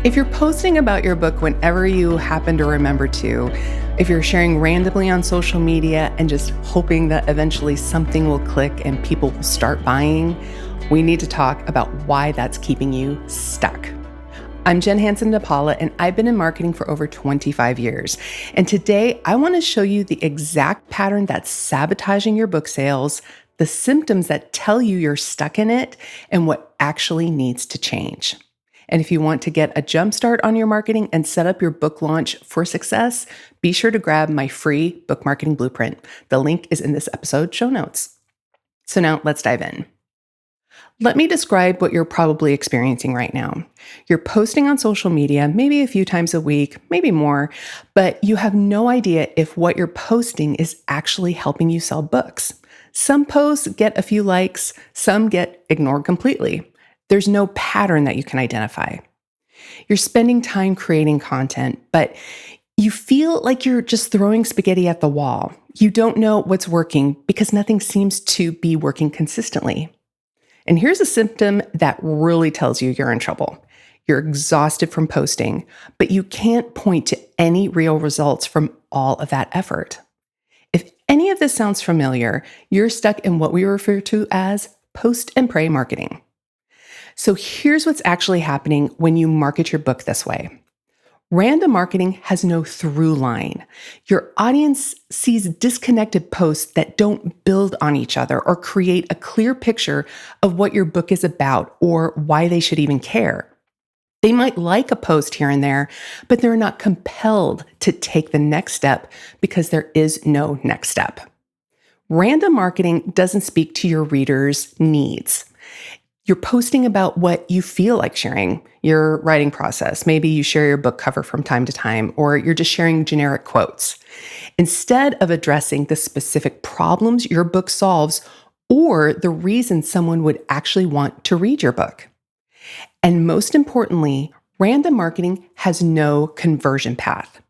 If you're posting about your book whenever you happen to remember to, if you're sharing randomly on social media and just hoping that eventually something will click and people will start buying, we need to talk about why that's keeping you stuck. I'm Hanson-dePaula, and I've been in marketing for over 25 years. And today, I want to show you the exact pattern that's sabotaging your book sales, the symptoms that tell you you're stuck in it, and what actually needs to change. And if you want to get a jump start on your marketing and set up your book launch for success, be sure to grab my free book marketing blueprint. The link is in this episode show notes. So now let's dive in. Let me describe what you're probably experiencing right now. You're posting on social media, maybe a few times a week, maybe more, but you have no idea if what you're posting is actually helping you sell books. Some posts get a few likes, some get ignored completely. There's no pattern that you can identify. You're spending time creating content, but you feel like you're just throwing spaghetti at the wall. You don't know what's working because nothing seems to be working consistently. And here's a symptom that really tells you you're in trouble. You're exhausted from posting, but you can't point to any real results from all of that effort. If any of this sounds familiar, you're stuck in what we refer to as post and pray marketing. So here's what's actually happening when you market your book this way. Random marketing has no through line. Your audience sees disconnected posts that don't build on each other or create a clear picture of what your book is about or why they should even care. They might like a post here and there, but they're not compelled to take the next step because there is no next step. Random marketing doesn't speak to your readers' needs. You're posting about what you feel like sharing, your writing process. Maybe you share your book cover from time to time, or you're just sharing generic quotes. Instead of addressing the specific problems your book solves or the reason someone would actually want to read your book. And most importantly, random marketing has no conversion path.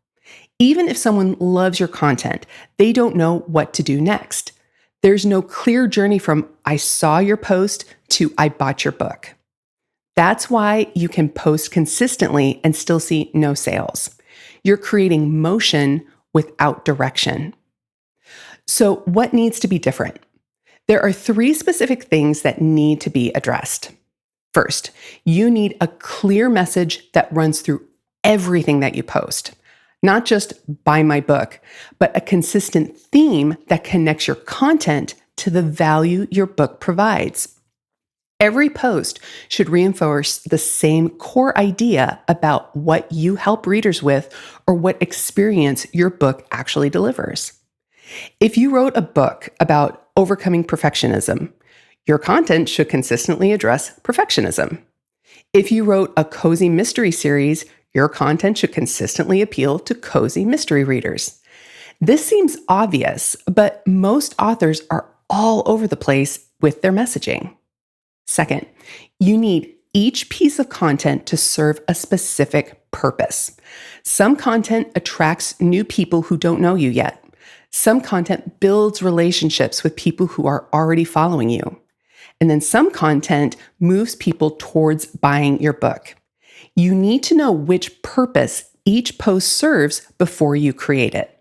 Even if someone loves your content, they don't know what to do next. There's no clear journey from I saw your post to I bought your book. That's why you can post consistently and still see no sales. You're creating motion without direction. So what needs to be different? There are 3 specific things that need to be addressed. First, you need a clear message that runs through everything that you post. Not just buy my book, but a consistent theme that connects your content to the value your book provides. Every post should reinforce the same core idea about what you help readers with or what experience your book actually delivers. If you wrote a book about overcoming perfectionism, your content should consistently address perfectionism. If you wrote a cozy mystery series, your content should consistently appeal to cozy mystery readers. This seems obvious, but most authors are all over the place with their messaging. Second, you need each piece of content to serve a specific purpose. Some content attracts new people who don't know you yet. Some content builds relationships with people who are already following you. And then some content moves people towards buying your book. You need to know which purpose each post serves before you create it.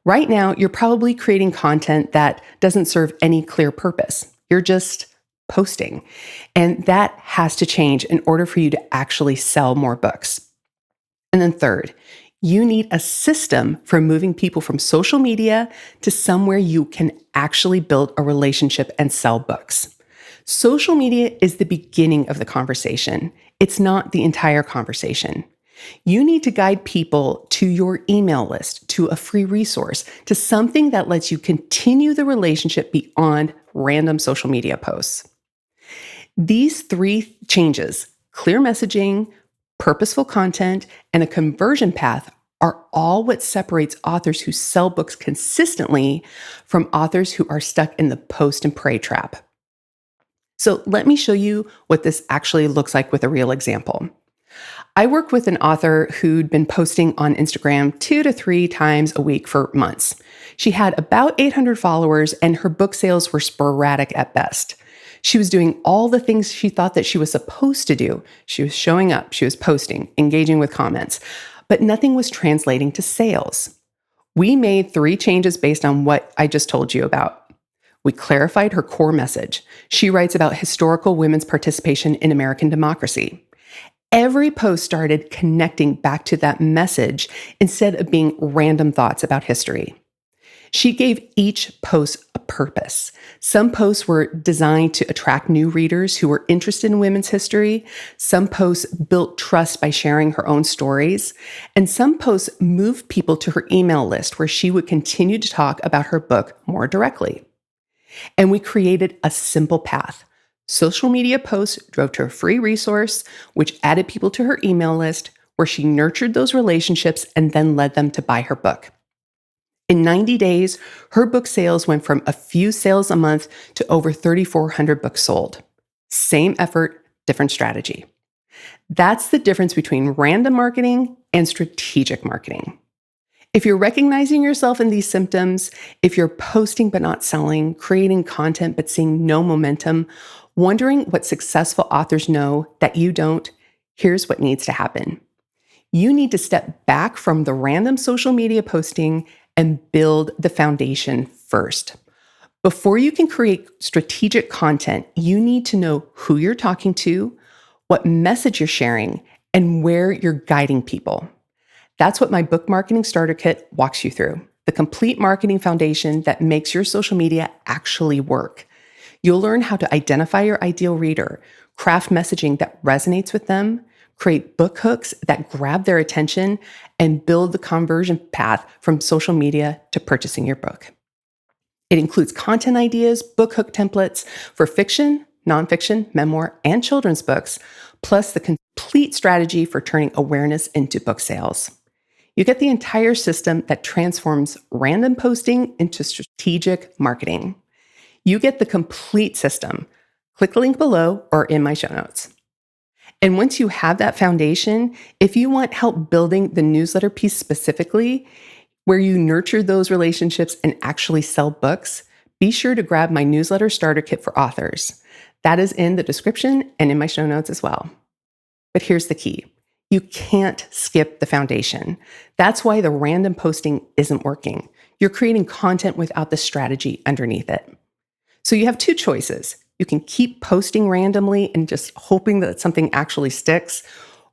Right now, you're probably creating content that doesn't serve any clear purpose. You're just posting. And that has to change in order for you to actually sell more books. And then third, you need a system for moving people from social media to somewhere you can actually build a relationship and sell books. Social media is the beginning of the conversation. It's not the entire conversation. You need to guide people to your email list, to a free resource, to something that lets you continue the relationship beyond random social media posts. These 3 changes, clear messaging, purposeful content, and a conversion path, are all what separates authors who sell books consistently from authors who are stuck in the post and pray trap. So let me show you what this actually looks like with a real example. I worked with an author who'd been posting on Instagram 2 to 3 times a week for months. She had about 800 followers and her book sales were sporadic at best. She was doing all the things she thought that she was supposed to do. She was showing up, she was posting, engaging with comments, but nothing was translating to sales. We made 3 changes based on what I just told you about. We clarified her core message. She writes about historical women's participation in American democracy. Every post started connecting back to that message instead of being random thoughts about history. She gave each post a purpose. Some posts were designed to attract new readers who were interested in women's history. Some posts built trust by sharing her own stories. And some posts moved people to her email list where she would continue to talk about her book more directly. And we created a simple path. Social media posts drove to a free resource, which added people to her email list, where she nurtured those relationships and then led them to buy her book. In 90 days, her book sales went from a few sales a month to over 3,400 books sold. Same effort, different strategy. That's the difference between random marketing and strategic marketing. If you're recognizing yourself in these symptoms, if you're posting but not selling, creating content but seeing no momentum, wondering what successful authors know that you don't, here's what needs to happen. You need to step back from the random social media posting and build the foundation first. Before you can create strategic content, you need to know who you're talking to, what message you're sharing, and where you're guiding people. That's what my book marketing starter kit walks you through, the complete marketing foundation that makes your social media actually work. You'll learn how to identify your ideal reader, craft messaging that resonates with them, create book hooks that grab their attention, and build the conversion path from social media to purchasing your book. It includes content ideas, book hook templates for fiction, nonfiction, memoir, and children's books, plus the complete strategy for turning awareness into book sales. You get the entire system that transforms random posting into strategic marketing. You get the complete system. Click the link below or in my show notes. And once you have that foundation, if you want help building the newsletter piece specifically, where you nurture those relationships and actually sell books, be sure to grab my newsletter starter kit for authors. That is in the description and in my show notes as well. But here's the key. You can't skip the foundation. That's why the random posting isn't working. You're creating content without the strategy underneath it. So you have 2 choices. You can keep posting randomly and just hoping that something actually sticks,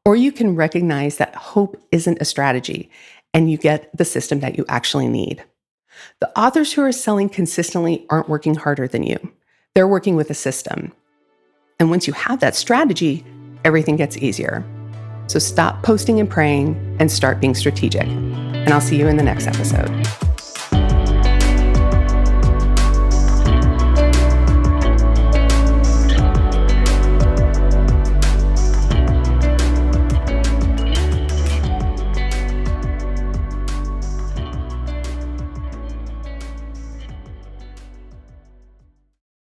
or you can recognize that hope isn't a strategy and you get the system that you actually need. The authors who are selling consistently aren't working harder than you. They're working with a system. And once you have that strategy, everything gets easier. So stop posting and praying and start being strategic. And I'll see you in the next episode.